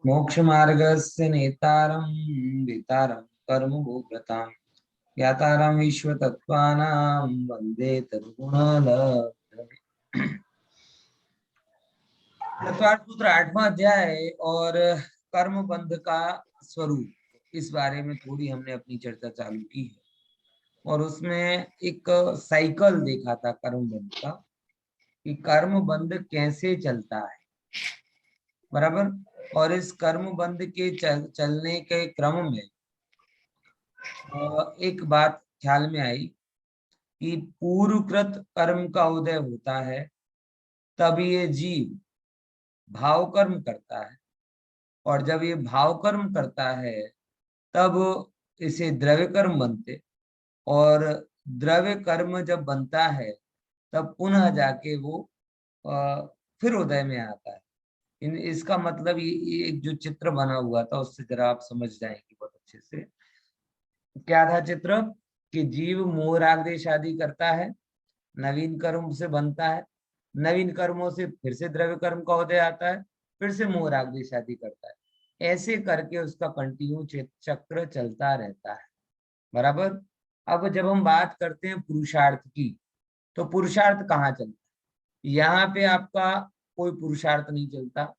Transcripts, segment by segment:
मोक्ष मार्गस्य नेतारं वितारं कर्म भोक्ताम् ज्ञातारं विश्वतत्त्वानां वन्दे तद्गुणलब्धये। चतुर्थ सूत्र 8वां अध्याय और कर्म बंध का स्वरूप, इस बारे में थोड़ी हमने अपनी चर्चा चालू की है और उसमें एक साइकिल देखा था कर्म बंध का कि कर्म बंध कैसे चलता है, बराबर। और इस कर्म बंध के चलने के क्रम में एक बात ख्याल में आई कि पूर्वकृत कर्म का उदय होता है तब ये जीव भाव कर्म करता है, और जब ये भाव कर्म करता है तब इसे द्रव्य कर्म बनते, और द्रव्य कर्म जब बनता है तब पुनः जाके वो फिर उदय में आता है। इसका मतलब ये एक जो चित्र बना हुआ था उससे जरा आप समझ जाएंगे बहुत अच्छे से। क्या था चित्र कि जीव मोह राग द्वेष आदि करता है, नवीन कर्म से बनता है, नवीन कर्मों से फिर से द्रव्य कर्म का उदय आता है, फिर से मोह राग द्वेष आदि करता है। ऐसे करके उसका कंटिन्यू चक्र चलता रहता है, बराबर। अब जब हम बात करते हैं पुरुषार्थ की, तो पुरुषार्थ कहाँ चलता है? यहाँ पे आपका कोई पुरुषार्थ नहीं चलता।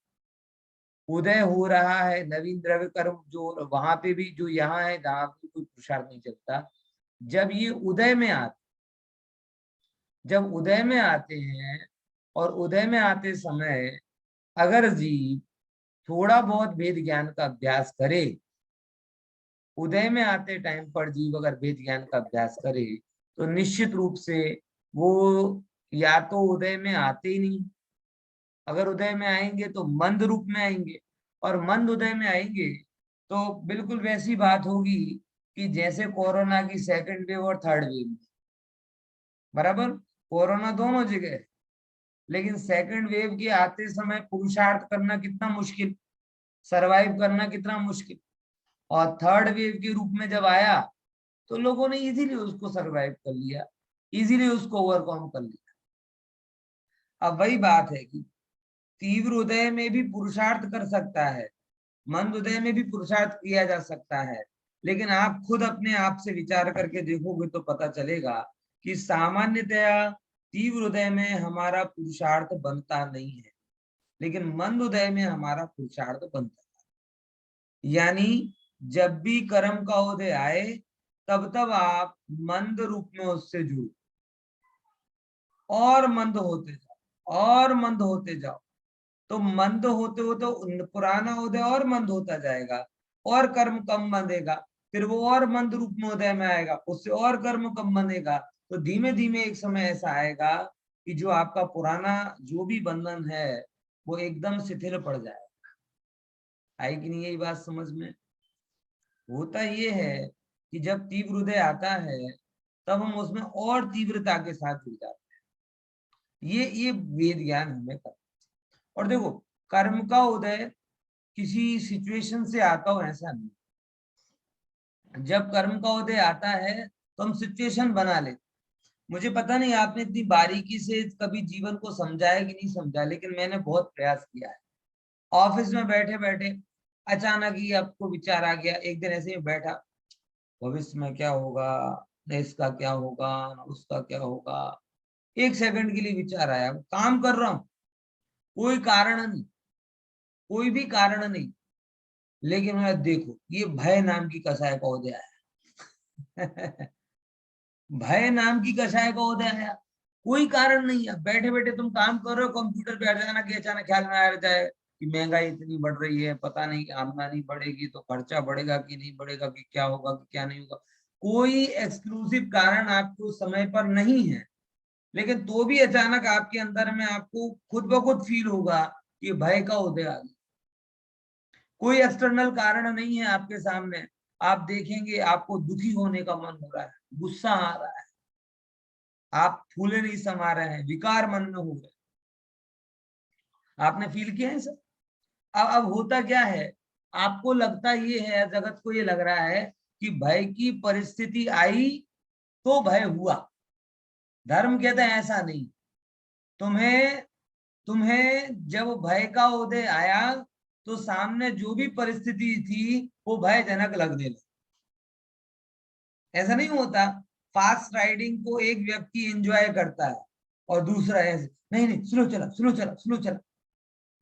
उदय हो रहा है नवीन द्रव्य कर्म जो वहां पे भी, जो यहाँ है जहाँ पे कोई पुरुषार्थ नहीं चलता। जब ये उदय में आते, जब उदय में आते हैं और उदय में आते समय अगर जीव थोड़ा बहुत वेद ज्ञान का अभ्यास करे, उदय में आते टाइम पर जीव अगर वेद ज्ञान का अभ्यास करे तो निश्चित रूप से वो या तो उदय में आते ही नहीं, अगर उदय में आएंगे तो मंद रूप में आएंगे, और मंद उदय में आएंगे तो बिल्कुल वैसी बात होगी कि जैसे कोरोना की सेकंड वेव और थर्ड वेव, बराबर। कोरोना दोनों जगह है, लेकिन सेकंड वेव के आते समय पुरुषार्थ करना कितना मुश्किल, सरवाइव करना कितना मुश्किल, और थर्ड वेव के रूप में जब आया तो लोगों ने इजीली उसको सरवाइव कर लिया, इजीली उसको ओवरकम कर लिया। अब वही बात है कि तीव्र उदय में भी पुरुषार्थ कर सकता है, मंद उदय में भी पुरुषार्थ किया जा सकता है, लेकिन आप खुद अपने आप से विचार करके देखोगे तो पता चलेगा कि सामान्यतया तीव्र उदय में हमारा पुरुषार्थ बनता नहीं है, लेकिन मंद उदय में हमारा पुरुषार्थ बनता है। यानी जब भी कर्म का उदय आए तब तब आप मंद रूप में उससे जुड़ो, और मंद होते जाओ और मंद होते जाओ, तो मंद होते होते पुराना उदय और मंद होता जाएगा, और कर्म कम बंधेगा, फिर वो और मंद रूप में उदय में आएगा, उससे और कर्म कम बंधेगा। तो धीमे धीमे एक समय ऐसा आएगा कि जो आपका पुराना जो भी बंधन है वो एकदम शिथिल पड़ जाएगा। आई कि नहीं यही बात समझ में? होता ये है कि जब तीव्र उदय आता है तब हम उसमें और तीव्रता के साथ जुड़ जाते हैं। ये वेद ज्ञान हमें करता है। और देखो, कर्म का उदय किसी सिचुएशन से आता हो ऐसा नहीं। जब कर्म का उदय आता है तो हम सिचुएशन बना लेते। मुझे पता नहीं आपने इतनी बारीकी से कभी जीवन को समझा है कि नहीं समझा, लेकिन मैंने बहुत प्रयास किया है। ऑफिस में बैठे बैठे अचानक ही आपको विचार आ गया, एक दिन ऐसे ही बैठा, भविष्य में क्या होगा, न इसका क्या होगा, न उसका क्या होगा। एक सेकंड के लिए विचार आया, काम कर रहा हूं, कोई कारण नहीं, कोई भी कारण नहीं, लेकिन मैं देखो ये भय नाम की कसाय का उदय आया। भय नाम की कसाय का उदय आया, कोई कारण नहीं है, बैठे बैठे तुम काम कर रहे हो, कंप्यूटर पे अचानक ख्याल में आ जाए कि महंगाई इतनी बढ़ रही है, पता नहीं कि आमदनी बढ़ेगी तो खर्चा बढ़ेगा कि नहीं बढ़ेगा, कि क्या होगा कि क्या नहीं होगा। कोई एक्सक्लूसिव कारण आपको समय पर नहीं है, लेकिन तो भी अचानक आपके अंदर में आपको खुद ब खुद फील होगा कि भय का उदय आ गया। कोई एक्सटर्नल कारण नहीं है आपके सामने, आप देखेंगे आपको दुखी होने का मन हो रहा है, गुस्सा आ रहा है, आप फूले नहीं समा रहे हैं, विकार मन में हो रहे। आपने फील किया है सर? अब होता क्या है, आपको लगता ये है, जगत को ये लग रहा है कि भय की परिस्थिति आई तो भय हुआ। धर्म कहता है ऐसा नहीं। तुम्हें तुम्हें जब भय का उदय आया तो सामने जो भी परिस्थिति थी वो भयजनक लगने लगी। ऐसा नहीं होता, फास्ट राइडिंग को एक व्यक्ति एंजॉय करता है और दूसरा ऐसे नहीं नहीं स्लो चला स्लो चला स्लो चला।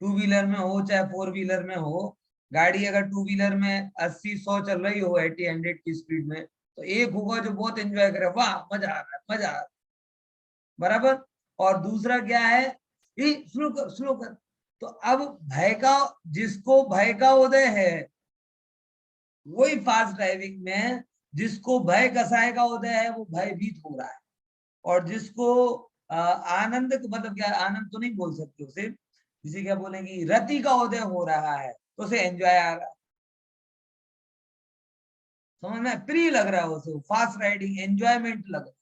टू व्हीलर में हो चाहे फोर व्हीलर में हो, गाड़ी अगर टू व्हीलर में 80-100 चल रही हो 80-100 की स्पीड में, तो एक होगा जो बहुत एंजॉय करे, वाह मजा आ रहा है मजा आ रहा है, बराबर। और दूसरा क्या है, स्लो कर स्लो कर। तो अब भय का, जिसको भय का उदय है वही फास्ट ड्राइविंग में, जिसको भय कसाय का उदय है वो भयभीत हो रहा है, और जिसको आनंद, मतलब क्या, आनंद तो नहीं बोल सकते उसे, जिसे क्या बोलेंगे, रति का उदय हो रहा है, तो उसे एंजॉय आ रहा है, समझ में, प्रिय लग रहा है उसे, फास्ट राइडिंग एंजॉयमेंट लग रहा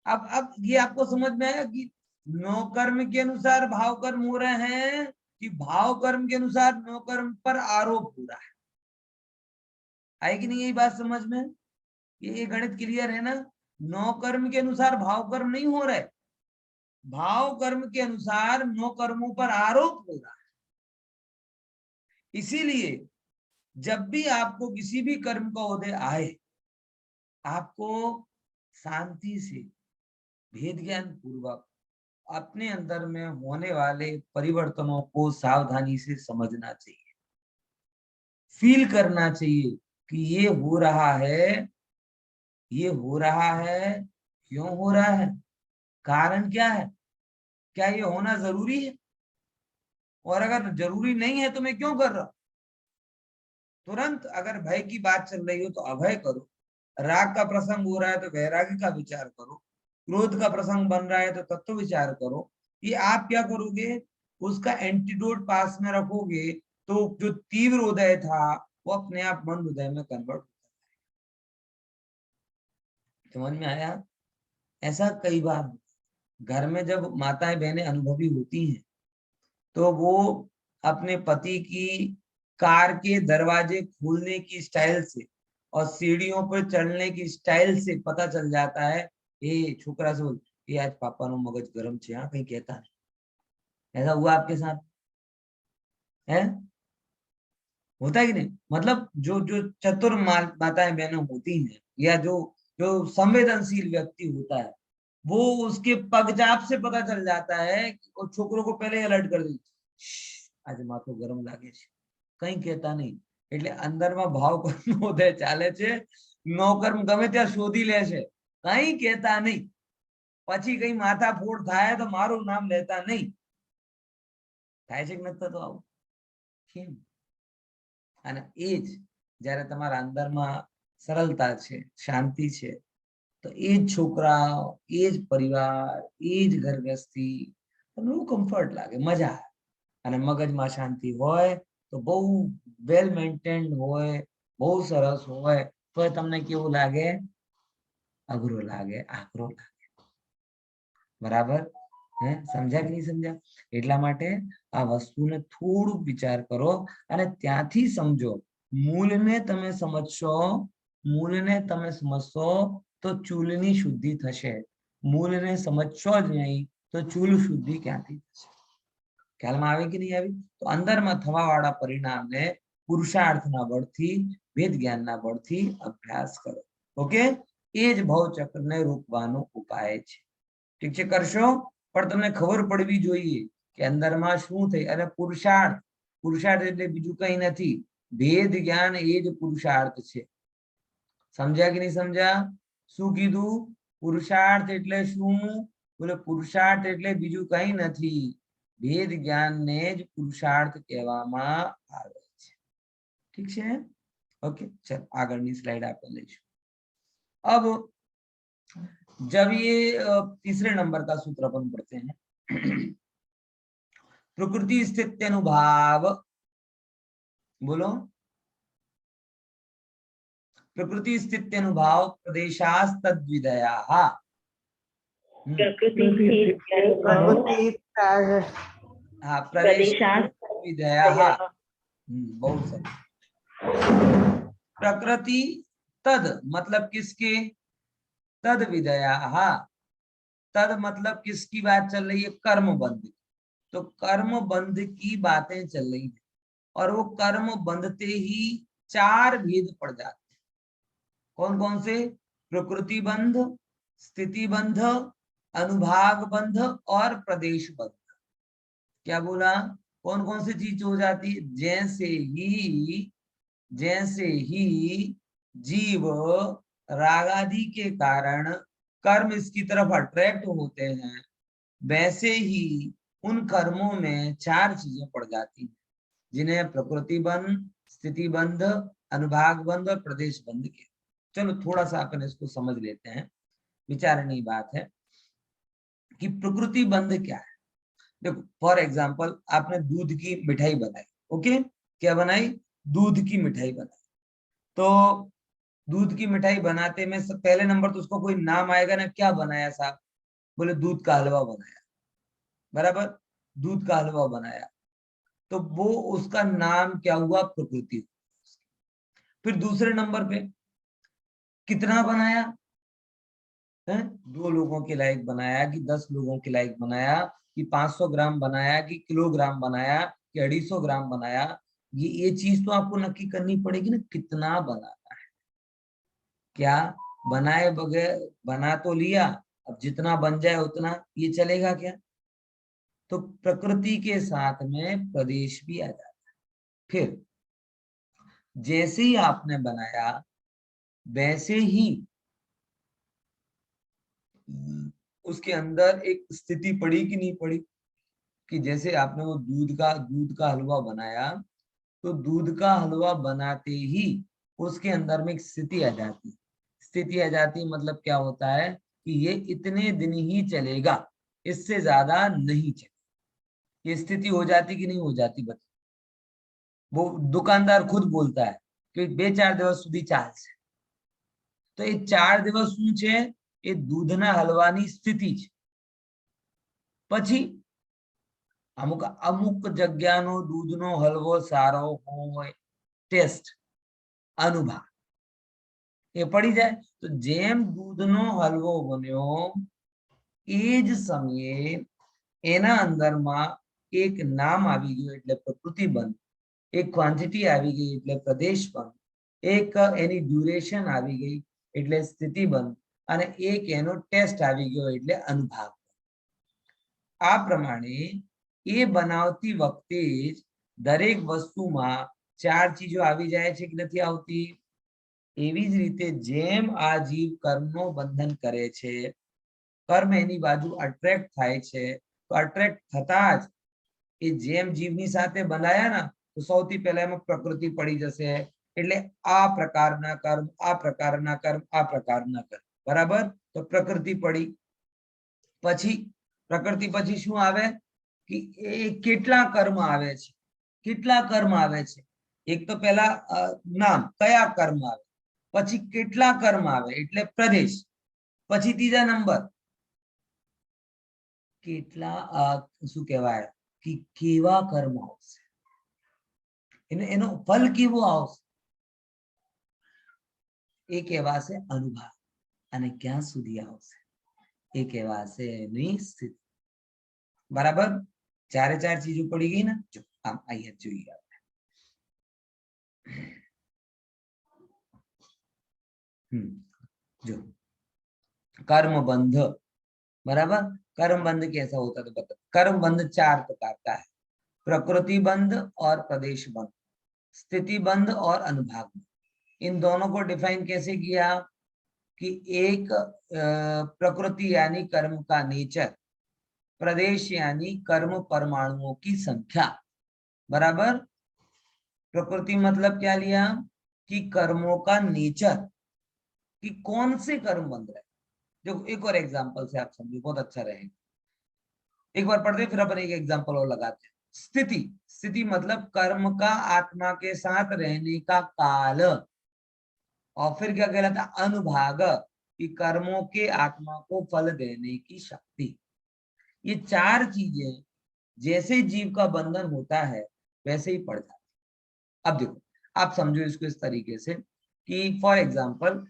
है। अब ये आपको समझ में आया कि नो कर्म के अनुसार भाव कर्म हो रहे हैं, कि भाव कर्म के अनुसार नो कर्म पर आरोप हो रहा है। आई कि नहीं यही बात समझ में? ये गणित क्लियर है ना? नो कर्म के अनुसार भाव कर्म नहीं हो रहे, भाव कर्म के अनुसार नो कर्मों पर आरोप हो रहा है। इसीलिए जब भी आपको किसी भी कर्म का उदय आए, आपको शांति से, भेद ज्ञान पूर्वक अपने अंदर में होने वाले परिवर्तनों को सावधानी से समझना चाहिए, फील करना चाहिए कि ये हो रहा है, ये हो रहा है, क्यों हो रहा है, कारण क्या है, क्या ये होना जरूरी है, और अगर जरूरी नहीं है तो मैं क्यों कर रहा हूं। तुरंत अगर भय की बात चल रही हो तो अभय करो, राग का प्रसंग हो रहा है तो वैराग्य का विचार करो, क्रोध का प्रसंग बन रहा है तो तत्व विचार करो। ये आप क्या करोगे, उसका एंटीडोट पास में रखोगे, तो जो तीव्र उदय था वो अपने आप मंद उदय में कन्वर्ट होता है। समझ में आया? ऐसा कई बार घर में जब माताएं बहनें अनुभवी होती हैं, तो वो अपने पति की कार के दरवाजे खोलने की स्टाइल से और सीढ़ियों पर चढ़ने की स्टाइल से पता चल जाता है, ये छोकरा से बोल, ये आज पापा नो मगज गरम छे, हाँ कहीं कहता नहीं। ऐसा हुआ आपके साथ है? होता है कि नहीं? मतलब जो जो चतुर माताएं बहनें होती हैं, या जो जो संवेदनशील व्यक्ति होता है, वो उसके पगजाप से पता चल जाता है कि वो छोकरों को पहले अलर्ट कर देती, आज माथो गरम लागे છે, કઈ કહેતા નહીં, એટલે અંદરમાં ભાવ કર્મ ઉદય ચાલે છે, નોકર્મ ગમે ત્યાં શોધી લે છે, કઈ કહેતા નહીં, પછી કઈ માથા ફોડ થાય તો મારું નામ લેતા નહીં. થાય છે કે નથી થતું આવું? કેમ? અને એ જ જ્યારે તમારા અંદરમાં સરળતા છે, શાંતિ છે, તો એ જ છોકરાઓ, એ જ પરિવાર, એ જ ઘર ગૃહस्थी, તમને કમ્ફર્ટ લાગે, મજા આવે. અને મગજમાં શાંતિ હોય તો બહુ વેલ મેન્ટેન્ડ હોય, બહુ સરસ હોય, તો તમને કેવું લાગે? અઘરો લાગે, આકરો લાગે. બરાબર હે? સમજ્યા કે નહીં સમજ્યા? એટલા માટે આ વસ્તુને થોડુંક વિચાર કરો અને ત્યાંથી સમજો. મૂળને તમે સમજશો, મૂળને તમે સમજશો તો ચૂલની શુદ્ધિ થશે. મૂળને સમજશો જ નહીં તો ચૂલ શુદ્ધિ ક્યાંથી થશે? ખ્યાલમાં આવે કે નહીં આવી? તો અંદરમાં થવા વાળા પરિણામને પુરુષાર્થના બળથી, વેદ જ્ઞાનના બળથી અભ્યાસ કરો. ઓકે, એ જ ભવચક્રને રોકવાનો ઉપાય છે. ઠીક છે, કરશો. પણ તમને ખબર પડવી જોઈએ કે અંદરમાં શું થઈ. અને પુરુષાર્થ, પુરુષાર્થ એટલે બીજું કઈ નથી, ભેદ જ્ઞાન એ જ પુરુષાર્થ છે. સમજ્યા કે નહીં સમજ્યા? શું કીધું? પુરુષાર્થ એટલે શું? બોલે પુરુષાર્થ એટલે બીજું કઈ નથી, ભેદ જ્ઞાનને જ પુરુષાર્થ કહેવામાં આવે છે. ઠીક છે? ओके, चल આગળની સ્લાઇડ આપણે લઈશું. अब जब ये तीसरे नंबर का सूत्र अपन पढ़ते हैं, प्रकृति स्थिति अनुभाव, बोलो, प्रकृति स्थिति अनुभाव प्रदेशास्तद्विदयाः, हाँ प्रदेशास्तद्विदयाः, बहुत सही. प्रकृति तद मतलब किसके? तद विदयाः, तद मतलब किसकी बात चल रही है? कर्म बंध. तो कर्म बंध की बातें चल रही है. और वो कर्म बंधते ही 4 भेद पड़ जाते हैं। कौन कौन से? प्रकृति बंध, स्थिति बंध, अनुभाग बंध और प्रदेश बंध। क्या बोला? कौन कौन सी चीज हो जाती है? जैसे ही जीव रागादि के कारण कर्म इसकी तरफ अट्रैक्ट होते हैं, वैसे ही उन कर्मों में 4 चीजें पड़ जाती हैं, जिन्हें प्रकृति बंध, स्थिति बंध, अनुभाग बंध और प्रदेश बंध के। चलो थोड़ा सा अपन इसको समझ लेते हैं, विचारणीय बात है कि प्रकृति बंध क्या है। देखो फॉर एग्जाम्पल आपने दूध की मिठाई बनाई, ओके, क्या बनाई? दूध की मिठाई बनाई। तो दूध की मिठाई बनाते में पहले नंबर तो उसको कोई नाम आएगा ना, क्या बनाया साहब? बोले दूध का हलवा बनाया, बराबर, दूध का हलवा बनाया। तो वो उसका नाम क्या हुआ? प्रकृति। फिर दूसरे नंबर पे कितना बनाया है? 2 लोगों के लायक बनाया कि 10 लोगों के लायक बनाया कि 500 ग्राम बनाया कि किलोग्राम बनाया कि 250 ग्राम बनाया? ये चीज तो आपको नक्की करनी पड़ेगी ना, कितना बनाना है। क्या बनाए बगैर बना तो लिया, अब जितना बन जाए उतना, ये चलेगा क्या? तो प्रकृति के साथ में प्रदेश भी आ जाता है। फिर जैसे ही आपने बनाया वैसे ही उसके अंदर एक स्थिति पड़ी कि नहीं पड़ी? कि जैसे आपने वो दूध का हलवा बनाया, तो दूध का हलवा बनाते ही उसके अंदर में एक स्थिति आ जाती है। स्थिति आ जाती है मतलब क्या होता है कि ये इतने दिन ही चलेगा, इससे ज्यादा नहीं चलेगा। ये स्थिति हो जाती कि नहीं हो जाती? बता। वो दुकानदार खुद बोलता है कि बे 4 दिवस સુધી ચાલશે। तो ये 4 दिवस શું છે? એ દૂધના હલવાની સ્થિતિ છે। પછી અમુક અમુક જગ્યાનો દૂધનો હલવો સારો હોય, ટેસ્ટ, અનુભવ એ પડી જાય। તો જેમ દૂધનો હલવો બન્યો એ જ સમયે એના અંદરમાં એક નામ આવી ગયું એટલે પ્રકૃતિ બંધ, એક ક્વોન્ટિટી આવી ગઈ એટલે પ્રદેશ બંધ, એક એની ડ્યુરેશન આવી ગઈ એટલે સ્થિતિ બંધ અને એક એનો ટેસ્ટ આવી ગયો એટલે અનુભાગ। આ પ્રમાણે એ બનાવતી વખતે જ દરેક વસ્તુમાં 4 ચીજો આવી જાય છે કે નથી આવતી? એવી જ રીતે જેમ આ જીવ કર્મનો બંધન કરે છે, કર્મ એની બાજુ અટ્રેક્ટ થાય છે, તો અટ્રેક્ટ થતા જ એ જેમ જીવની સાથે બંધાયા ના, તો સૌથી પહેલા એમાં પ્રકૃતિ પડી જશે। એટલે આ પ્રકારના કર્મ, આ પ્રકારના કર્મ, આ પ્રકારના કર્મ, બરાબર? તો પ્રકૃતિ પડી। પછી પ્રકૃતિ પછી શું આવે कि કેટલા કર્મ આવે છે, કેટલા કર્મ આવે છે? એક તો પહેલા નામ, કયા કર્મ આવે, પછી કેટલા કર્મ આવે એટલે પ્રદેશ, પછી ત્રીજા નંબર કેટલા શું કહેવાય कि કેવા કર્મ આવશે, એનો ફલ કેવો આવશે, એ કહેવાશે અનુભાવ। અને ક્યાં સુધી આવશે એ કહેવાશે એની સ્થિતિ। બરાબર? 4 ચીજો પડી ગઈ ને? જો આમ અહીંયા જોઈએ આપણે। जो कर्म बंध, बराबर? कर्म बंध कैसा होता है तो बता। कर्म बंध 4 प्रकार का है, प्रकृति बंध और प्रदेश बंध, स्थिति बंध और अनुभाग बंध। इन दोनों को डिफाइन कैसे किया कि एक प्रकृति यानी कर्म का नेचर, प्रदेश यानी कर्म परमाणुओं की संख्या, बराबर? प्रकृति मतलब क्या लिया कि कर्मों का नेचर, कि कौन से कर्म बन रहे। जो एक और एग्जांपल से आप समझो, बहुत अच्छा रहेगा। एक बार पढ़ते फिर अपन एक एग्जांपल और लगाते हैं। स्थिति, स्थिति मतलब कर्म का आत्मा के साथ रहने का काल। और फिर क्या कहलाता? अनुभाग, कि कर्मों के आत्मा को फल देने की शक्ति। ये 4 चीजें जैसे जीव का बंधन होता है वैसे ही पड़ जाता है। अब देखो, आप समझो इसको इस तरीके से कि फॉर एग्जाम्पल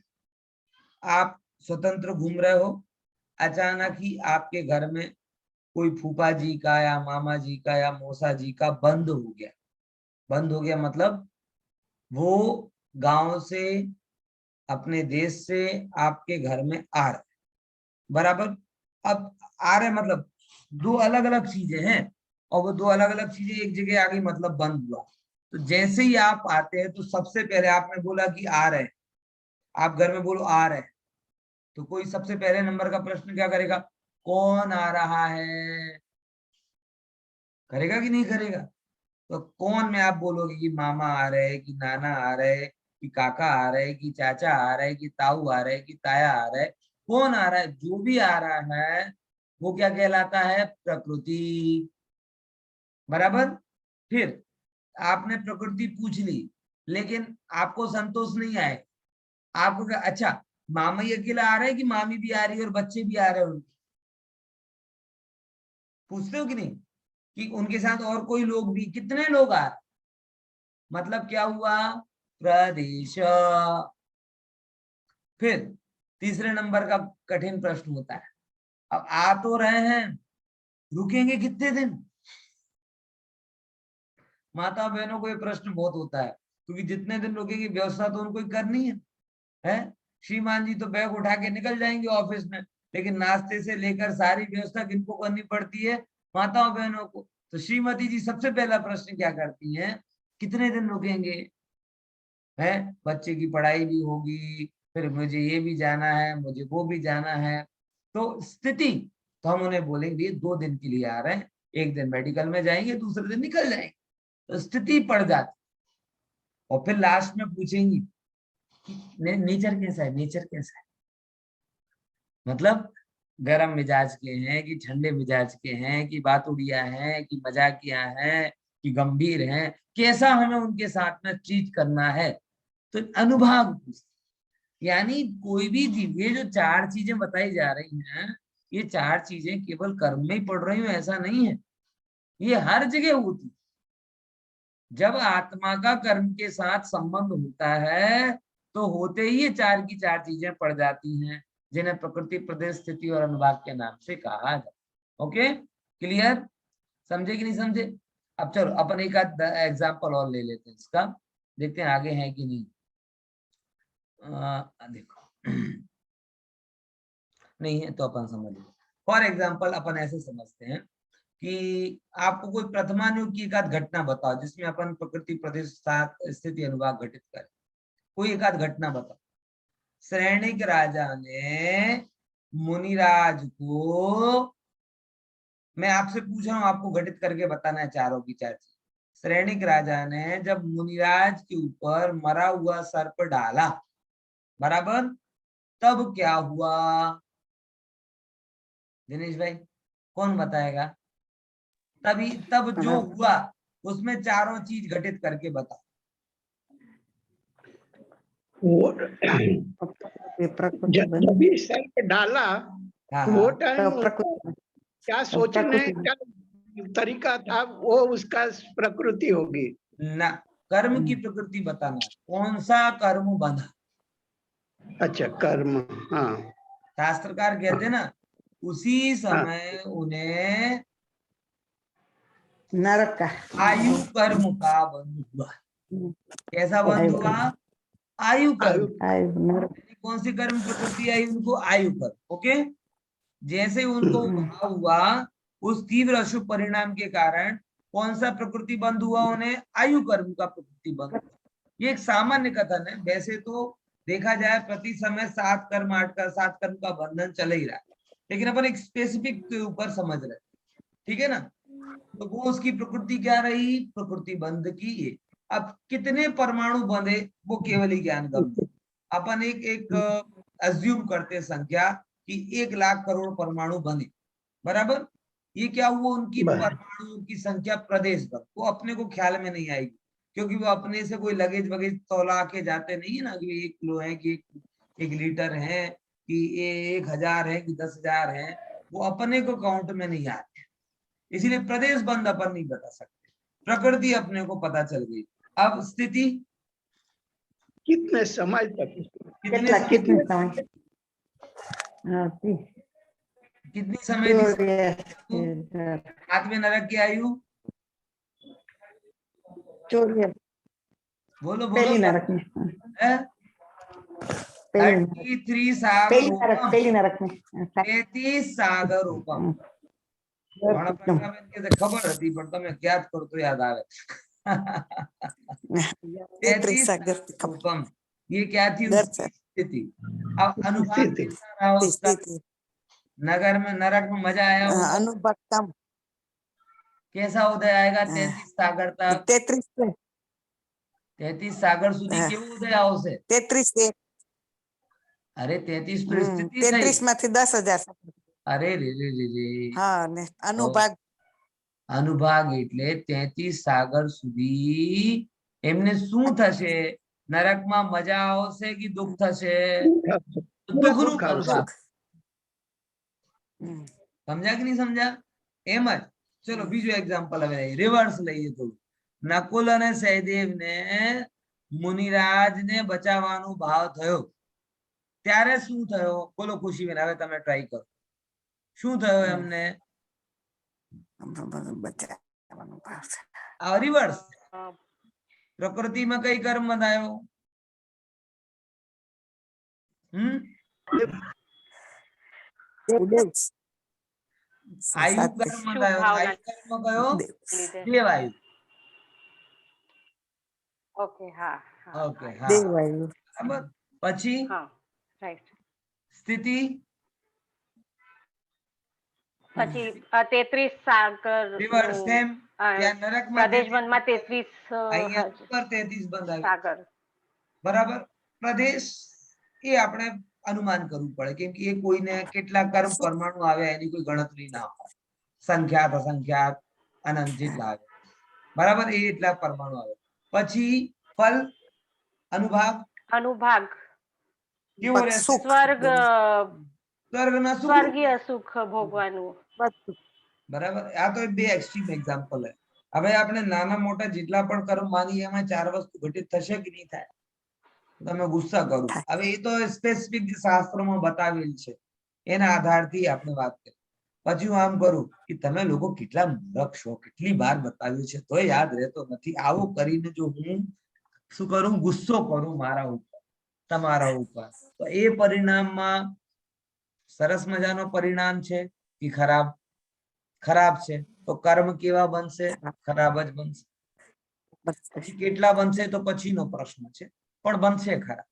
आप स्वतंत्र घूम रहे हो, अचानक ही आपके घर में कोई फूफा जी का या मामा जी का या मौसा जी का बंद हो गया, बंद हो गया मतलब वो गांव से, अपने देश से आपके घर में आ रहे, बराबर। अब आ रहे मतलब दो अलग अलग चीजें हैं, और वो दो अलग अलग चीजें एक जगह आ गई मतलब बंद हुआ। तो जैसे ही आप आते हैं तो सबसे पहले आपने बोला कि आ रहे हैं, आप घर में बोलो आ रहे हैं, तो कोई सबसे पहले नंबर का प्रश्न क्या करेगा, कौन आ रहा है, करेगा कि नहीं करेगा। तो कौन में आप बोलोगे कि मामा आ रहे, कि नाना आ रहे, कि काका आ रहे, कि चाचा आ रहे, कि ताऊ आ रहे, कि ताया आ रहे, कौन आ रहा है, जो भी आ रहा है वो क्या कहलाता है, प्रकृति, बराबर। फिर आपने प्रकृति पूछ ली, लेकिन आपको संतोष नहीं आए, आपको क्या, अच्छा मामा ही अकेला आ रहा है कि मामी भी आ रही है और बच्चे भी आ रहे हैं उनके, पूछते हो कि नहीं, कि उनके साथ और कोई लोग भी, कितने लोग आ रहे, मतलब क्या हुआ, प्रदेश। फिर तीसरे नंबर का कठिन प्रश्न होता है, अब आ तो रहे हैं, रुकेंगे कितने दिन। माता बहनों को ये प्रश्न बहुत होता है, क्योंकि जितने दिन रुकेगी व्यवस्था तो उनको ही करनी है। श्रीमान जी तो बैग उठा के निकल जाएंगे ऑफिस में, लेकिन नाश्ते से लेकर सारी व्यवस्था किनको करनी पड़ती है, माताओं बहनों को। तो श्रीमती जी सबसे पहला प्रश्न क्या करती हैं, कितने दिन रुकेंगे, है, बच्चे की पढ़ाई भी होगी, फिर मुझे ये भी जाना है, मुझे वो भी जाना है। तो स्थिति, तो हम उन्हें बोलेंगे 2 दिन के लिए आ रहे हैं, एक दिन मेडिकल में जाएंगे, दूसरे दिन निकल जाएंगे, तो स्थिति पड़ जाती। और फिर लास्ट में पूछेंगी कि नेचर कैसा है, नेचर कैसा है, मतलब गरम मिजाज के हैं कि ठंडे मिजाज के हैं, कि बातुड़िया हैं कि मजाकिया हैं कि गंभीर हैं, कैसा हमें उनके साथ में ट्रीट करना है। तो अनुभाग, यानी कोई भी जीव, ये जो 4 चीजें बताई जा रही हैं, ये 4 चीजें केवल कर्म में ही पड़ रही हो ऐसा नहीं है, ये हर जगह होती। जब आत्मा का कर्म के साथ संबंध होता है तो होते ही ये 4 की 4 चीजें पड़ जाती हैं, जिन्हें प्रकृति, प्रदेश, स्थिति और अनुभाग के नाम से कहा जाए। ओके, क्लियर, समझे कि नहीं समझे। अब चलो अपन एक आध एग्जाम्पल और ले लेते हैं इसका, देखते हैं आगे है कि नहीं। देखो नहीं है तो अपन समझ लो। फॉर एग्जाम्पल अपन ऐसे समझते हैं कि आपको कोई प्रथमानुयोग की एक आध घटना बताओ जिसमें अपन प्रकृति, प्रदेश, स्थिति, अनुभाग घटित करें। कोई एक आध घटना बताओ। सैनिक राजा ने मुनिराज को, मैं आपसे पूछ रहा हूं, आपको घटित करके बताना है चारों की 4 चीज। सैनिक राजा ने जब मुनिराज के ऊपर मरा हुआ सर्प डाला, बराबर, तब क्या हुआ, दिनेश भाई कौन बताएगा। तभी तब जो हुआ उसमें चारों चीज घटित करके बता। जब भी सर्प डाला वो टाइम क्या सोचने का तरीका था, वो उसका प्रकृति होगी ना, कर्म की प्रकृति बताना, कौन सा कर्म बंधा। अच्छा, कर्म, हाँ। शास्त्रकार कहते हैं ना, उसी समय उन्हें नरक का आयु कर्म का बंध हुआ। कैसा बंध हुआ, आयु कर्म। कौन सी कर्म प्रकृति आई उनको, आयु कर्म। ओके, जैसे उनको भाव हुआ उस तीव्र अशुभ परिणाम के कारण कौन सा प्रकृति बंध हुआ, उन्हें आयु कर्म का प्रकृति बंध हुआ। ये एक सामान्य कथन है, वैसे तो देखा जाए प्रति समय 7 कर्म 8 का 7 कर्म का बंधन चल ही रहा है, लेकिन अपन एक स्पेसिफिक के ऊपर समझ रहे, ठीक है ना। तो वो उसकी प्रकृति क्या रही, प्रकृति बंध की। अब कितने परमाणु बंधे वो केवल ही ज्ञान गम्य। अपन एक अज्यूम करते संख्या कि 1 लाख करोड़ परमाणु बने, बराबर। ये क्या हुआ, उनकी परमाणु की संख्या प्रदेश पर, वो अपने को ख्याल में नहीं आएगी, क्योंकि वो अपने से कोई लगेज वगेज तौला के जाते नहीं है ना, कि 1 किलो है कि 1 लीटर है कि 1000 है कि 10,000 है, वो अपने को काउंट में नहीं आते, इसीलिए प्रदेश बंद अपन नहीं बता सकते। प्रकृति अपने को पता चल गई। अब स्थिति, कितने समय तक, कितनी समय थी, 7वें नरक की आयु बोलो बोलो पहली नरक में 33 सागरोपम पहली नरक में 33 सागरोपम खबर હતી પણ તમે યાદ કરો તો યાદ આવે 33 सागरोपम ये क्या थी उसकी स्थिति। अब अनुभाग कैसा रहा उसका? नगर में नरक में मजा आया होगा। अनुभाग कम कैसा उदय आएगा 33 सागर तक? 33 सागर સુધી કેવું ઉદય આવશે? 33 अरे 33 तो स्थिति 33 માંથી 10,000 अरे रे रे रे रे हाँ ने अनुभाग अनुभाग એટલે 33 સાગર સુધી એમને શું થશે? નરકમાં મજા આવશે કે દુઃખ થશે? દુઃખનું પ્રભાવ। સમજ્યા કે નહીં સમજ્યા? એમ જ ચલો બીજું એક્ઝામ્પલ હવે રિવર્સ લઈએ તો નકુલ અને સહદેવને મુનિરાજને બચાવવાનો ભાવ થયો ત્યારે શું થયો? બોલો ખુશીબેન, હવે તમે ટ્રાય કરો। શું થયો એમને? રિવર્સ પ્રકૃતિમાં કઈ કર્મ બંધાયો? આયુ કર્મ બંધાયો। આયુ કર્મ કયો? દેવાયુ। ઓકે હા ઓકે હા દેવાયુ બરાબર। પછી હા રાઈટ। સ્થિતિ પછી 33 સાગર રિવર્સ સેમ ત્યાં નરકમાં પ્રદેશ વનમાં 33 અહીંયા ઉપર 33 બંધાય સાગર બરાબર। પ્રદેશ એ આપણે અનુમાન કરવું પડે કેમ કે એ કોઈને કેટલા કર્મ પરમાણુ આવે એની કોઈ ગણતરી ના હોય। સંખ્યાત અસંખ્યાત અનંત જેટલા આવે બરાબર એ એટલા પરમાણુ આવે। પછી ફલ अनुभाग अनुभाग કેવો રહેશે? સ્વર્ગ સ્વર્ગના સુખ સ્વર્ગીય સુખ ભોગવાનું બરાબર। આ તો બે એક્સ્ટ્રીમ એક્ઝામ્પલ છે। હવે આપણે નાના મોટા જેટલા પણ કર્મ માનીએ એમાં ચાર વસ્તુ ઘટિત થશે કે નહીં થાય? તમે ગુસ્સા કરો હવે એ તો સ્પેસિફિક શાસ્ત્રોમાં બતાવેલ છે એના આધારથી આપણે વાત કરીએ। પછી હું આમ કરું કે તમે લોકો કેટલા મૂર્ખ છો, કેટલી વાર બતાવ્યું છે તોય યાદ રહેતો નથી। આવું કરીને જો હું શું કરું? ગુસ્સો કરું મારા ઉપર તમારા ઉપર તો એ પરિણામમાં સરસ મજાનો પરિણામ છે કે ખરાબ? ખરાબ છે। તો કર્મ કેવા બનશે? ખરાબ જ બનશે। કેટલા બનશે તો પછીનો પ્રશ્ન છે પણ બનશે ખરાબ।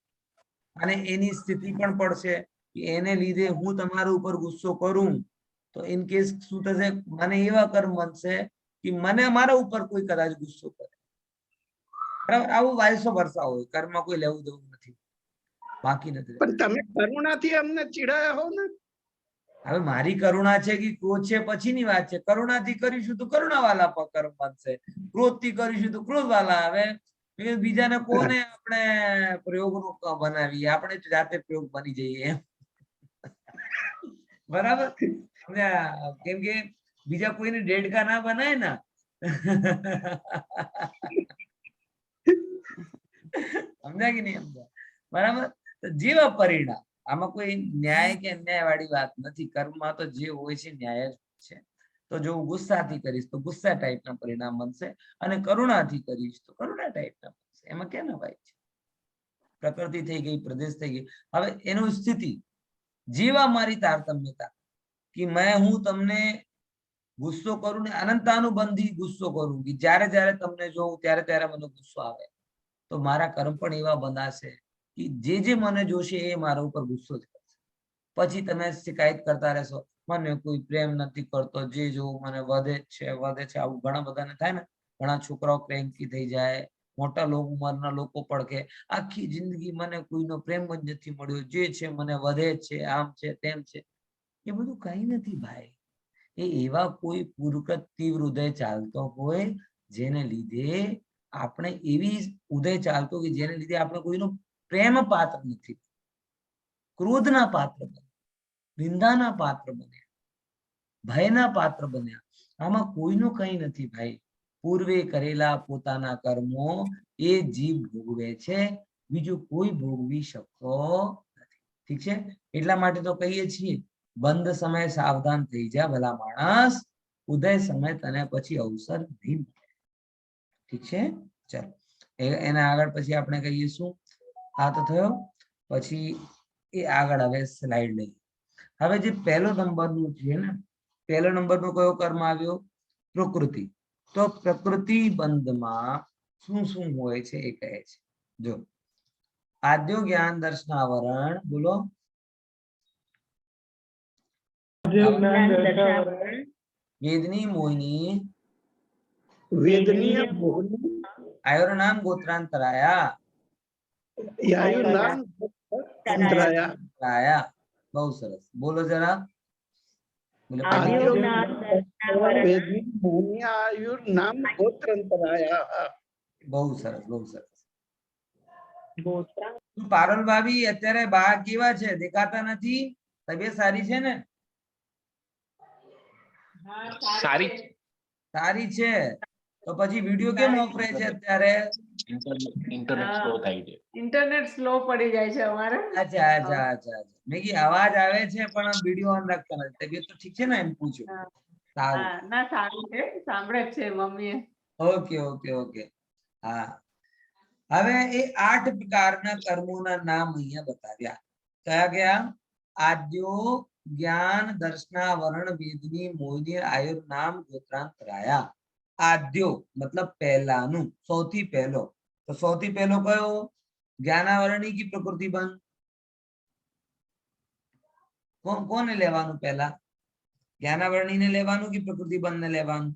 અને એની સ્થિતિ પણ પડશે કે એને લીધે હું તમારા ઉપર ગુસ્સો કરું તો ઇન કેસ શું થશે? મને એવા કર્મ બનશે કે મને મારા ઉપર કોઈ કદાચ ગુસ્સો કરે બરાબર। આવું વાયસો વર્ષા હોય કર્મમાં કોઈ લેવું દેવું નથી બાકી નથી। પણ તમે કરુણાથી અમને ચીડાયા હો ને। હવે મારી કરુણા છે કે ક્રોધ છે પછીની વાત છે। કરુણાથી કરીશું તો કરુણાવાલા કર્મ બનશે, ક્રોધથી કરીશું તો ક્રોધવાલા। હવે બીજાને કોને આપણે પ્રયોગનો બનાવીએ? આપણે જાતે પ્રયોગ બની જઈએ એમ બરાબર। કેમ કે બીજા કોઈને ડેડકા ના બનાય ને સમજ્યા કે નહીં સમજ્યા? બરાબર। તો જેવા પરિણામ આમાં કોઈ ન્યાય કે અન્યાય વાળી વાત નથી। કર્મમાં તો જે હોય છે ન્યાય જ છે। તો જો હું ગુસ્સાથી કરીશ તો ગુસ્સા ટાઈપના પરિણામ બનશે અને કરુણાથી કરીશ તો કરુણા ટાઈપના બનશે। એમાં કેમ ભાઈ છે? પ્રકૃતિ થઈ ગઈ, પ્રદેશ થઈ ગઈ। હવે એનું સ્થિતિ જેવા મારી તારતમ્યતા કે હું તમને ગુસ્સો કરું ને અનંતાનુબંધી ગુસ્સો કરું કે જ્યારે જ્યારે તમને જોઉં ત્યારે ત્યારે મને ગુસ્સો આવે તો મારા કર્મ પણ એવા બંધાશે કે જે મને જોશે એ મારા ઉપર ગુસ્સો જ કરશે। પછી તમે શિકાયત કરતા રહેશો મને કોઈ પ્રેમ નથી કરતો, જે જોવું મને વધે છે વધે છે। આવું ઘણા બધાને થાય ને। ઘણા છોકરાઓ ક્રેન્કી થઈ જાય, મોટા ઉંમરના લોકો પડકે આખી જિંદગી મને કોઈનો પ્રેમ જ નથી મળ્યો, જે છે મને વધે છે, આમ છે તેમ છે। એ બધું કઈ નથી ભાઈ। એ એવા કોઈ પૂરકૃત તીવ્ર ઉદય ચાલતો હોય જેને લીધે આપણે એવી ઉદય ચાલતો કે જેને લીધે આપણે કોઈનો પ્રેમ પાત્ર નથી, ક્રોધના પાત્ર બન્યા, નિંદાના પાત્ર બન્યા, ભયના પાત્ર બન્યા। આમાં કોઈનું કઈ નથી ભાઈ। પૂર્વે કરેલા પોતાના કર્મો એ જીવ ભોગવે છે, બીજું કોઈ ભોગવી શકતો નથી। ઠીક છે? એટલા માટે તો કહીએ છીએ બંધ સમય સાવધાન થઈ જા ભલા માણસ, ઉદય સમય તને પછી અવસર નહીં મળે। ઠીક છે? ચાલો એના આગળ પછી આપણે કહીએ શું? આ તો થયો. પછી એ આગળ હવે સ્લાઇડ લઈએ. હવે જે પહેલો નંબરનું છે ને, પહેલો નંબરનો કયો કર્મ આવ્યો? પ્રકૃતિ. તો પ્રકૃતિ બંધમાં શું શું હોય છે એ કહે છે. જો આદ્યો જ્ઞાન દર્શનાવરણ, બોલો. વેદની મોહિની વેદनीय मोहिनी આયોર નામ ગોત્રાંતરાયા. यायु नाम अंतराया। રાયા. બહુ સરસ, બોલો જરા. आद्यो वेदनीय मोहिनी आयु नाम गोत्र अंतराया। બહુ સરસ, બહુ સરસ. પારુલ ભાભી અત્યારે બા કેવા છે? દેખાતા નથી? તબિયત સારી છે ને? સારી સારી છે. તો પછી વિડિયો કેમ ઓફ રહે છે અત્યારે? ઇન્ટરનેટ સ્લો થાય છે. ઇન્ટરનેટ સ્લો પડી જાય છે અમારે. અચ્છા અચ્છા અચ્છા. મેં કી અવાજ આવે છે પણ વિડિયો ઓન રાખતા નથી. તબિયત તો ઠીક છે ને? એમ પૂછ્યું. સારું. ના સારું છે, સાંભળે જ છે મમ્મીએ. Okay okay okay. હા, હવે એ 8 પ્રકારના કર્મોના નામ અહીંયા બતાવ્યા. કયા કયા? આદ્યો જ્ઞાન દર્શનાવરણ વેદની મોહિની આયુર નામ ગોત્રાંતરાયા. આદ્યો મતલબ પહેલાનું, સૌથી પહેલો. તો સૌથી પહેલો કયો? જ્ઞાનાવરણી કી પ્રકૃતિ બંધ. કોને લેવાનું પહેલા? જ્ઞાનાવરણી ને લેવાનું કે પ્રકૃતિ બંધ ને લેવાનું?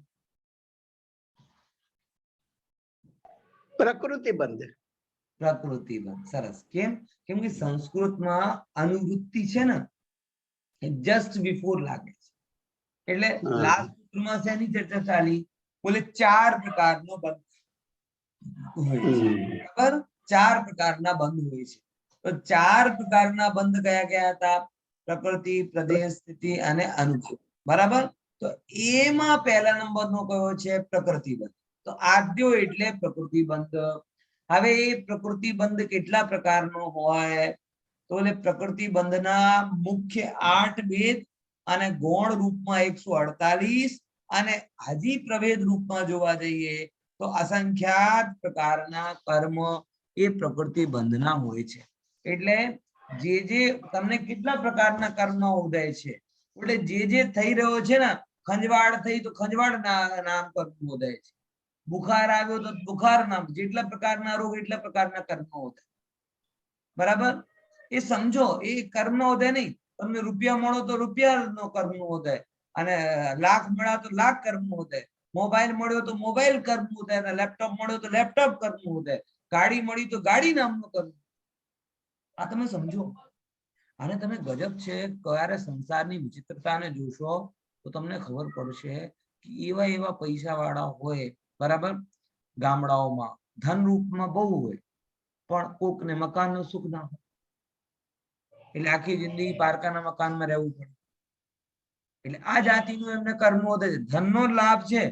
प्रकृति बंध। પ્રકૃતિ બંધ. સરસ. કેમ? કેમ કે સંસ્કૃતમાં અનુવૃત્તિ છે ને એ જસ્ટ બિફોર લાગે છે. એટલે લાસ્ટ સૂત્રમાં શેની ચર્ચા ચાલી? બોલે 4 પ્રકારનો બંધ હોય છે. બરાબર? 4 પ્રકારના બંધ હોય છે. તો 4 પ્રકારના બંધ કયા કયા હતા? પ્રકૃતિ, પ્રદેશ, સ્થિતિ અને અનુભવ. બરાબર? તો એમાં પહેલા નંબરનો કયો છે? પ્રકૃતિ બંધ. તો આદ્યો એટલે પ્રકૃતિ બંધ. હવે એ પ્રકૃતિ બંધ કેટલા પ્રકારનો હોય? તો એટલે પ્રકૃતિ બંધના મુખ્ય 8 ભેદ અને ગૌણ રૂપમાં 148 અને હજી પ્રભેદ રૂપમાં જોવા જઈએ તો અસંખ્યાત પ્રકારના કર્મ એ પ્રકૃતિ બંધના હોય છે. એટલે જે તમને કેટલા પ્રકારના કર્મ ઉદય છે, એટલે જે થઈ રહ્યો છે ને, ખંજવાળ થઈ તો ખંજવાળ નામ કર્મ ઉદય છે. બુખાર આવ્યો તો બુખાર નામ. જેટલા પ્રકારના રોગ એટલા પ્રકારના કર્મ ઉદય. બરાબર? એ સમજો, એ કર્મ ઉદય નહીં. તમને રૂપિયા મળો તો રૂપિયાનો કર્મ ઉદય, અને લાખ મળ્યા તો લાખ કર્મ ઉદય. મોબાઈલ મળ્યો તો મોબાઈલ કર્મ ઉદય, અને લેપટોપ મળ્યો તો લેપટોપ કર્મ ઉદય. ગાડી મળી તો ગાડી નામનો કર્મ. આ તમે સમજો. અને તમે ગજબ છે, ક્યારે સંસારની વિચિત્રતાને જોશો તો તમને ખબર પડશે કે એવા એવા પૈસા વાળા હોય, બરાબર, ગામડાઓમાં ધન રૂપમાં બહુ હોય, પણ કોકને મકાનનું સુખ ના હોય. એટલે આખી જિંદગી પારકાના મકાનમાં રહેવું પડે. એટલે આ જાતિનું એમને કર્મોદય છે. ધનનો લાભ છે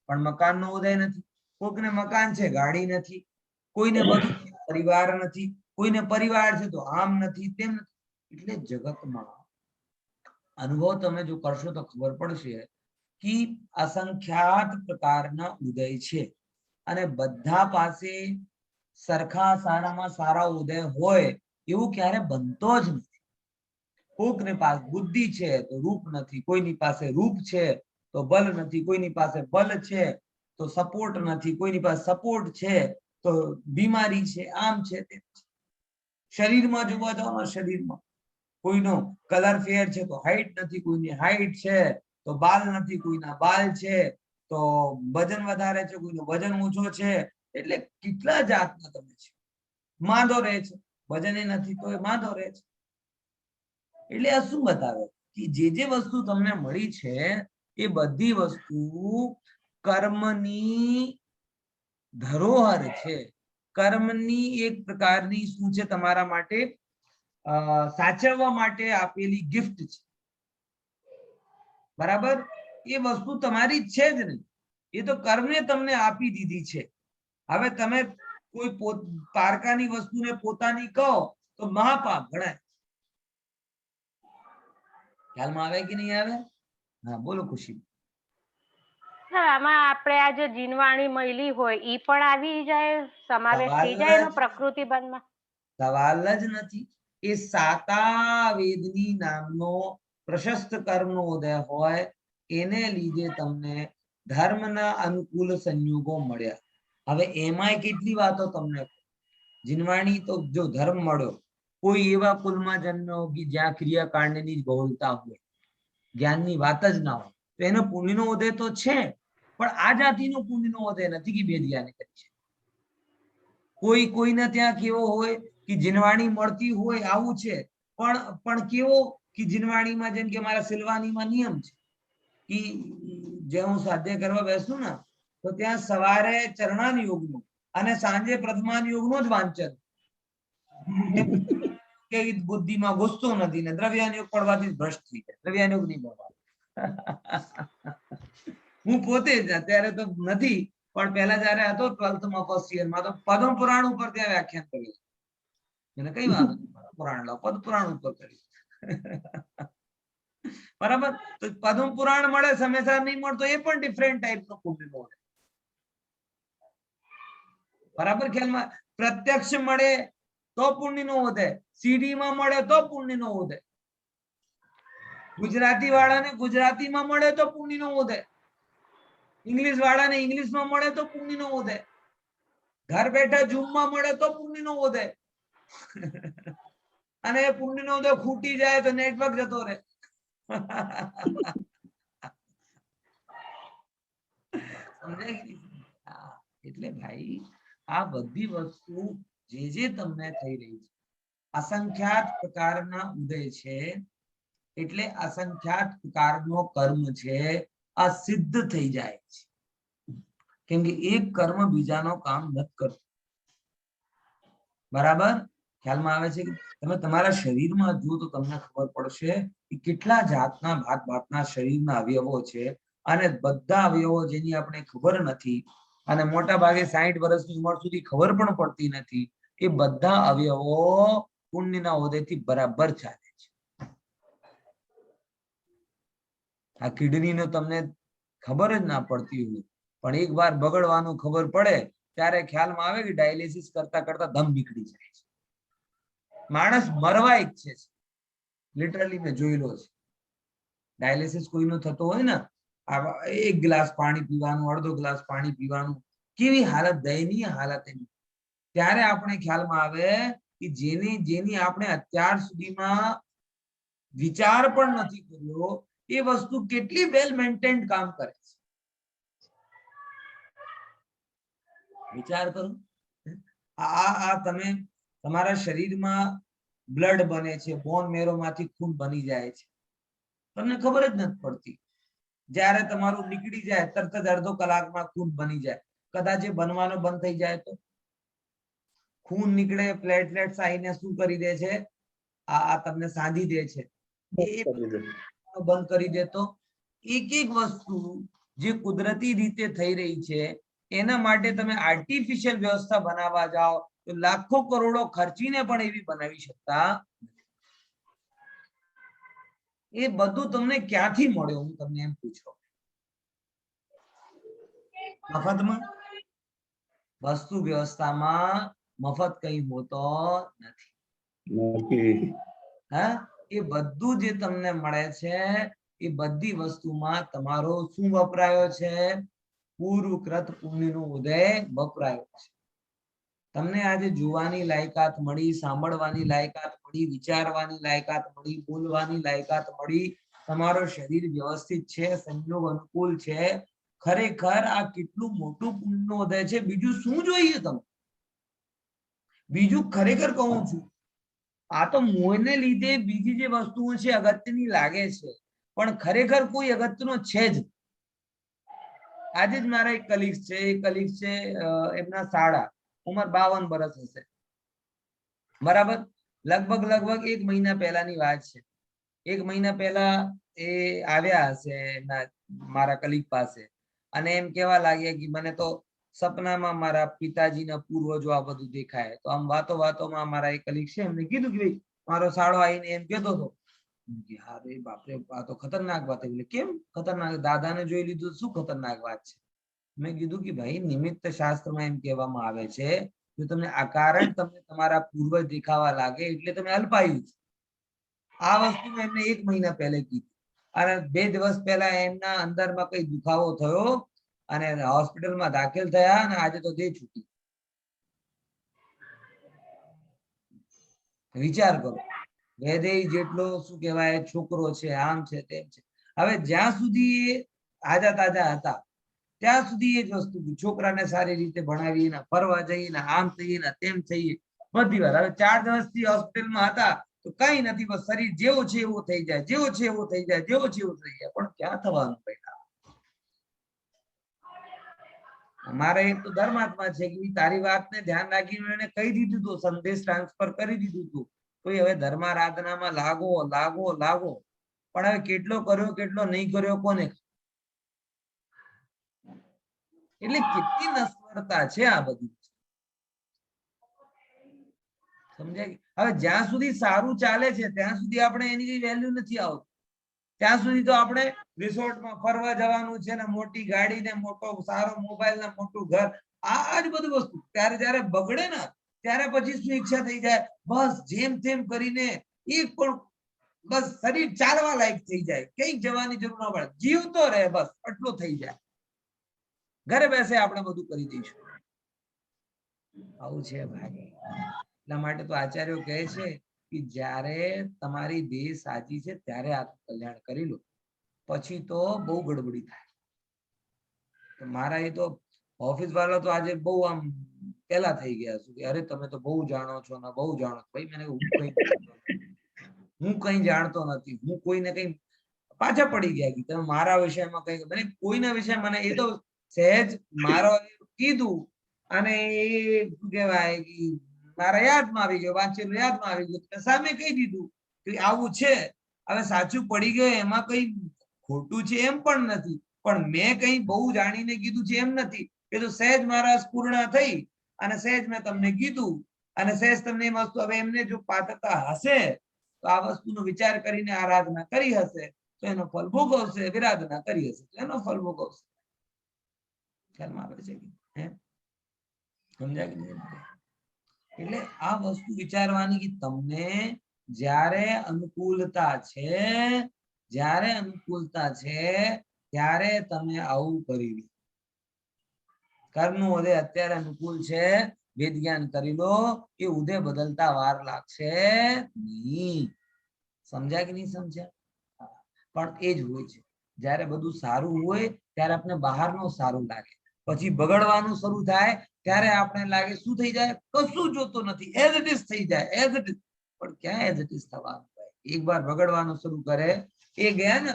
પણ મકાનનો ઉદય નથી. કોકને મકાન છે, ગાડી નથી. કોઈને બધું પરિવાર નથી. કોઈને પરિવાર છે તો આમ નથી, તેમ નથી. એટલે જગતમાં અનુભવ તમે જો કરશો તો ખબર પડશે કે અસંખ્યાત પ્રકારના ઉદય છે, અને બધા પાસે સરખા સારામાં સારા ઉદય હોય એવું ક્યારે બનતો જ નથી. કોકને પાસે બુદ્ધિ છે તો રૂપ નથી, કોઈની પાસે રૂપ છે તો બલ નથી, કોઈની પાસે બલ છે તો સપોર્ટ નથી, કોઈની પાસે સપોર્ટ છે તો બીમારી છે, આમ છે તેમ છે. શરીરમાં જોવા જાવ, શરીરમાં કોઈનો કલર ફેર છે તો હાઈટ નથી, કોઈની હાઈટ છે તો બાલ નથી, કોઈના બાલ છે તો વજન વધારે છે, કોઈનો વજન ઓછો છે. એટલે કેટલા જાતના તમે છે. માંદો રહે છે, વજન નથી તો એ માંદો રહે છે. એટલે આ શું બતાવે કે જે વસ્તુ તમને મળી છે એ બધી વસ્તુ કર્મની ધરોહર છે. કર્મની એક પ્રકારની શું છે? તમારા માટે સાચવવા માટે આપેલી ગિફ્ટ છે. બરાબર? એ વસ્તુ તમારી છે જ નહીં, એ તો કર્મે તમને આપી દીધી છે. હવે તમે કોઈ પારકાની વસ્તુને પોતાની કહો તો મહાપાપ ગણાય. ખ્યાલમાં આવે કે નહીં આવે? હા, બોલો ખુશી. સર આમાં આપણે આ જે જીનવાણી મળી હોય ઈ પણ આવી જાય, સમાવેશ થઈ જાય એનો પ્રકૃતિ બંધમાં? સવાલ જ નથી. એ સાતા વેદની નામનો પ્રશસ્ત કર્મનો ઉદય હોય એને લીધે તમને ધર્મના અનુકૂળ સંયોગો મળ્યા. હવે એમાંય કેટલી વાતો તમને. જીનવાણી તો જો ધર્મ મળ્યો, કોઈ એવા કુલમાં જન્મ્યો કે જ્યાં ક્રિયાકાંડની બહુલતા હોય, જ્ઞાનની વાત જ ના હોય, તો એનો પુણ્યનો ઉદય તો છે, પણ આ જાતિનો પુણ્યનો ઉદય નથી કે વેદિયાને કરી છે. કોઈને ત્યાં કેવો હોય કે જીનવાણી મળતી હોય આવું છે, પણ કેવો કે જીનવાણીમાં જેમ કે મારા સિલવાનીમાં નિયમ છે કે જે હું સ્વાધ્યાય કરવા બેસું ને તો ત્યાં સવારે ચરણાન યોગનું અને સાંજે પ્રથમાન યોગનું જ વાંચન, કે બુદ્ધિમાં ઘૂસતો નથી ને દ્રવ્યાન યોગ પડવાથી ભ્રષ્ટ થઈ જાય. દ્રવ્યાન યોગ નહીં પડવા. હું પોતે જ અત્યારે તો નથી, પણ પહેલા જયારે હતો 12th માં ફર્સ્ટ યરમાં તો પદ્મ પુરાણ ઉપર ત્યાં વ્યાખ્યાન કર્યું. એને કઈ વાત પુરાણ લાવ, પદ પુરાણ ઉપર કર્યું. બરાબર. તો પદ્મ પુરાણ મળે, સમયસર નહીં મળતો એ પણ ડિફરન્ટ ટાઈપ નો પુણ્ય મળે. બરાબર ખ્યાલમાં? પ્રત્યક્ષ મળે તો પુણ્ય નો વધે, સીડી માં મળે તો પુણ્ય નો વધે, ગુજરાતી વાળાને ગુજરાતીમાં મળે તો પુણ્ય નો વધે, ઇંગ્લિશ વાળાને ઇંગ્લિશમાં મળે તો પુણ્ય નો વધે, ઘર બેઠા ઝૂમમાં મળે તો પુણ્ય નો વધે, અને પુણ્ય નો ઉદય ખૂટી જાય તો નેટવર્ક જતો રહે. એટલે ભાઈ આ બધી વસ્તુ જે તમને થઈ રહી છે, અસંખ્યાત પ્રકારના ઉદય છે, એટલે અસંખ્યાત પ્રકારનો કર્મ છે આ સિદ્ધ થઈ જાય છે. કેમ કે એક કર્મ બીજાનો કામ નથી કરતું. બરાબર ખ્યાલમાં આવે છે? તમે તમારા શરીરમાં જુઓ તો તમને ખબર પડશે કે કેટલા જાતના ભાતના શરીરના અવયવો છે, અને બધા અવયવો જેની આપણે ખબર નથી, અને મોટા ભાગે 60 વર્ષની ઉંમર સુધી ખબર પણ પડતી નથી, એ બધા અવયવો પુણ્યના ઉદયથી બરાબર ચાલે છે. આ કિડનીનો તમને ખબર જ ના પડતી હોય, પણ એક વાર બગડવાનું ખબર પડે ત્યારે ખ્યાલમાં આવે કે ડાયાલિસિસ કરતા કરતા દમ નીકળી જાય છે. માણસ મરવા ઈચ્છે છે, લિટરલી મેં જોયેલો છે. ડાયાલિસિસ કોઈનું થતો હોય ને, 1 ગ્લાસ પાણી પીવાનું, અડધો ગ્લાસ પાણી પીવાનું, કેવી હાલત, દયનીય હાલત એની. ત્યારે આપણે ખ્યાલમાં આવે કે જેની આપણે અત્યાર સુધીમાં વિચાર પણ નથી કર્યો, એ વસ્તુ કેટલી વેલ મેન્ટેન્ડ કામ કરે છે. વિચાર કરો. આ તમે તમારા શરીરમાં બ્લડ બને છે, બોન મેરો માંથી ખૂન બની જાય છે, તમને ખબર જ નથી પડતી. જ્યારે તમારું નીકળી જાય તરત જ અડધો કલાકમાં ખૂન બની જાય. કદાચ એ બનવાનો બંધ થઈ જાય તો ખૂન નીકળે, પ્લેટલેટ્સ આવીને શું કરી દે છે, આ તમને સાંધી દે છે, બંધ કરી દે. તો એક વસ્તુ જે કુદરતી રીતે થઈ રહી છે, એના માટે તમે આર્ટિફિશિયલ વ્યવસ્થા બનાવવા જાઓ તો લાખો કરોડો ખર્ચીને પણ એવી બનાવી શકતા. એ બધું તમને ક્યાંથી મળ્યું? હું તમને એમ પૂછો. મફતમાં? વસ્તુ વ્યવસ્થામાં મફત કઈ હોતો નથી. હા, એ બધું જે તમને મળે છે, એ બધી વસ્તુમાં તમારો શું વપરાયો છે? પૂર્વકૃત પુણ્યનો ઉદય વપરાયો છે. તમને આજે જોવાની લાયકાત મળી, સાંભળવાની લાયકાત મળી, વિચારવાની લાયકાત મળી, બોલવાની લાયકાત મળી, તમારો શરીર વ્યવસ્થિત છે, સંયોગ અનુકૂળ છે. ખરેખર આ કેટલું મોટું પુણ્યનો ઉદય છે. બીજું શું જોઈએ તમે? બીજું ખરેખર કહું છું, આ તો મોહને લીધે બીજી જે વસ્તુઓ છે અગત્યની લાગે છે, પણ ખરેખર કોઈ અગત્યનો છે જ. આજે જ મારા એક કલીગ છે, એમના શાળા ઉંમર 52 વર્ષ હશે. બરાબર. લગભગ 1 મહિના પહેલાની વાત છે. 1 મહિના પહેલા એ આવ્યા હશે મારા કલીગ પાસે, અને એમ કેવા લાગ્યા કે મને તો સપનામાં મારા પિતાજીના પૂર્વજો આ બધું દેખાય. તો આમ વાતોમાં મારા એક કલીગ છે, એમને કીધું કે ભાઈ મારો શાળો આવીને એમ કહેતો હતો હા રે બાપરે, આ તો ખતરનાક વાત. એટલે કેમ ખતરનાક? દાદાને જોઈ લીધું, શું ખતરનાક વાત છે? મેં કીધું કે ભાઈ નિમિત્ત શાસ્ત્રમાં એમ કહેવામાં આવે છે જો તમને અકારણ તમને તમારા પૂર્વજ દેખાવા લાગે એટલે તમે અલ્પાયુ છો. આ વસ્તુ મેં એમને 1 મહિના પહેલા કીધી અને 2 દિવસ પહેલા એમના અંદરમાં કઈ દુખાવો થયો અને હોસ્પિટલમાં દાખલ થયા અને આજે તો દેહ છૂટી. વિચાર કરો, વૈદેહી જેટલો શું કહેવાય છોકરો છે, આમ છે તેમ છે. હવે જ્યાં સુધી તાજા તાજા હતા ત્યાં સુધી એ જ વસ્તુ, છોકરાને સારી રીતે ભણાવીએ ને ફરવા જઈએ ને આમ થઈએ ને તેમ થઈએ બધી વાર. હવે 4 દિવસથી હોસ્પિટલમાં હતા તો કઈ નથી, બસ શરીર જેવો છે એવો થઈ જાય, જેવો છે એવો થઈ જાય, જેવો છે એવો થઈ જાય. પણ ક્યાં થવાનું બેટા? અમારે એક તો ધર્માત્મા છે કે તારી વાતને ધ્યાન રાખીને એને કહી દીધું હતું, સંદેશ ટ્રાન્સફર કરી દીધું હતું કોઈ હવે ધર્મારાધનામાં લાગો લાગો લાગો. પણ હવે કેટલો કર્યો કેટલો નહીં કર્યો કોને? એટલે કેટલી નસ્વરતા છે આ બધી, સમજાય? હવે જ્યાં સુધી સારું ચાલે છે ત્યાં સુધી આપણે એની કઈ વેલ્યુ નથી આવતી. ત્યાં સુધી તો આપણે રિસોર્ટમાં ફરવા જવાનું છે ને મોટી ગાડી ને મોટો સારો મોબાઈલ ને મોટું ઘર, આ જ બધું વસ્તુ. ત્યારે જયારે બગડે ને ત્યારે પછી શું ઈચ્છા થઈ જાય? બસ જેમ તેમ કરીને એક પણ બસ શરીર ચાલવા લાયક થઈ જાય, કઈક જવાની જરૂર ના પડે, જીવતો રહે બસ આટલો થઈ જાય. ઘરે બેસે આપણે બધું કરી દઈશું. આવું છે ભાઈ. એટલા માટે તો આચાર્યો કહે છે કે જ્યારે તમારી દેહ સાજી છે ત્યારે આ કલ્યાણ કરી લો, પછી તો બહુ ગડબડી થાય. મારા એ તો ઓફિસ વાળા તો આજે બહુ આમ પેલા થઈ ગયા છે કે અરે તમે તો બહુ જાણો છો ને બહુ જાણો છો. ભાઈ મને હું કઈ જાણતો નથી, હું કોઈને કઈ પાછા પડી ગયા કે તમે મારા વિષયમાં કઈ, મને કોઈના વિષય મને એ તો સહેજ મારો કીધું અને એ શું કહેવાય કે મારા યાદમાં આવી ગયો, વાંચેલું યાદમાં આવી ગયું, સામે કહી દીધું કે આવું છે. હવે સાચું પડી ગયું એમાં કઈ ખોટું છે એમ પણ નથી, પણ મેં કઈ બહુ જાણીને કીધું છે એમ નથી. એ તો સહેજ મારા પૂર્ણ થઈ અને સહેજ મેં તમને કીધું અને સહેજ તમને એ વસ્તુ, હવે એમને જો પાत्रતા હશે તો આ વસ્તુનો વિચાર કરીને આરાધના કરી હશે તો એનો ફળ ભોગવશે, વિરાધના કરી હશે તો એનો ફળ ભોગવશે. ખ્યાલમાં આવે છે કે સમજાય કે નહીં? એટલે આ વસ્તુ વિચારવાની કે તમને જ્યારે અનુકૂળતા છે, જ્યારે અનુકૂળતા છે ત્યારે તમે આવું કરી લો. કર્મનું ઉદય અત્યારે અનુકૂળ છે, વેદ જ્ઞાન કરી લો, એ ઉદય બદલતા વાર લાગશે નહીં. સમજ્યા કે નહીં સમજ્યા? પણ એ જ હોય છે, જ્યારે બધું સારું હોય ત્યારે આપણે બહારનું સારું લાગે, પછી બગડવાનું શરૂ થાય ત્યારે આપણે લાગે શું થઈ જાય? કશું જોતો નથી, એઝ ઇટ ઇઝ થઈ જાય, એઝ ઇટ ઇઝ. પણ ક્યાં એઝ ઇટ ઇઝ થવાનું? એક વાર બગડવાનું શરૂ કરે, એ ગયા ને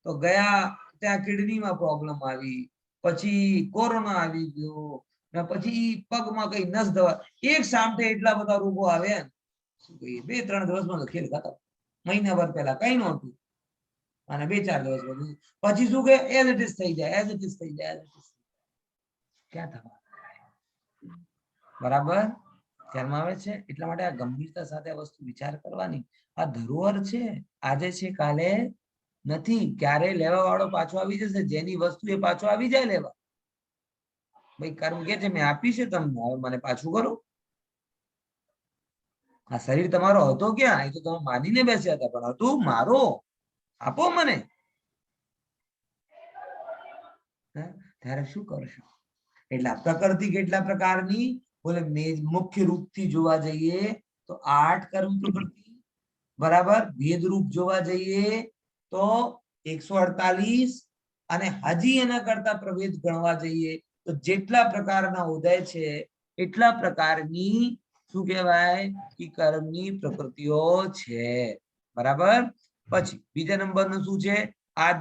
તો ગયા ત્યાં કિડનીમાં પ્રોબ્લેમ આવી, પછી કોરોના આવી ગયો, પછી પગમાં કઈ નસ દવા, એક સામટે એટલા બધા રોગો આવ્યા શું કહીએ, 2-3 દિવસમાં તો ખેલ ખતમ. મહિનાભર પહેલા કઈ નહોતું અને 2-4 દિવસ પછી શું કે એઝ ઇટ ઇઝ થઈ જાય, એઝ ઇટ ઇઝ થઈ જાય. ક્યાં થવા? બરાબર ખ્યાલમાં આવે છે? એટલા માટે આ ગંભીરતા સાથે આ વસ્તુ વિચાર કરવાની. આ ધરોહર છે, આજે છે કાલે નથી. ક્યારે લેવા વાળો પાછો આવી જશે, જેની વસ્તુ એ પાછો આવી જાય લેવા. ભાઈ કર્મ કે છે મેં આપી છે તમને, હવે મને પાછું કરો. આ શરીર તમારો હતો ક્યાં? એ તો તમે માનીને બેસ્યા હતા, પણ હતું મારો, આપો મને. ત્યારે શું કરશો? એટલે પ્રકૃતિ કેટલા પ્રકારની? બોલે મુખ્ય રૂપથી જોવા જઈએ તો 8 કર્મ પ્રકૃતિ, બરાબર. ભેદ રૂપ જોવા જઈએ તો 148, અને હજી એના કરતા પ્રભેદ ગણવા જઈએ તો જેટલા પ્રકારના ઉદય છે એટલા પ્રકારની શું કહેવાય કે કર્મની પ્રકૃતિઓ છે. બરાબર. પછી બીજા નંબરનું શું છે? આ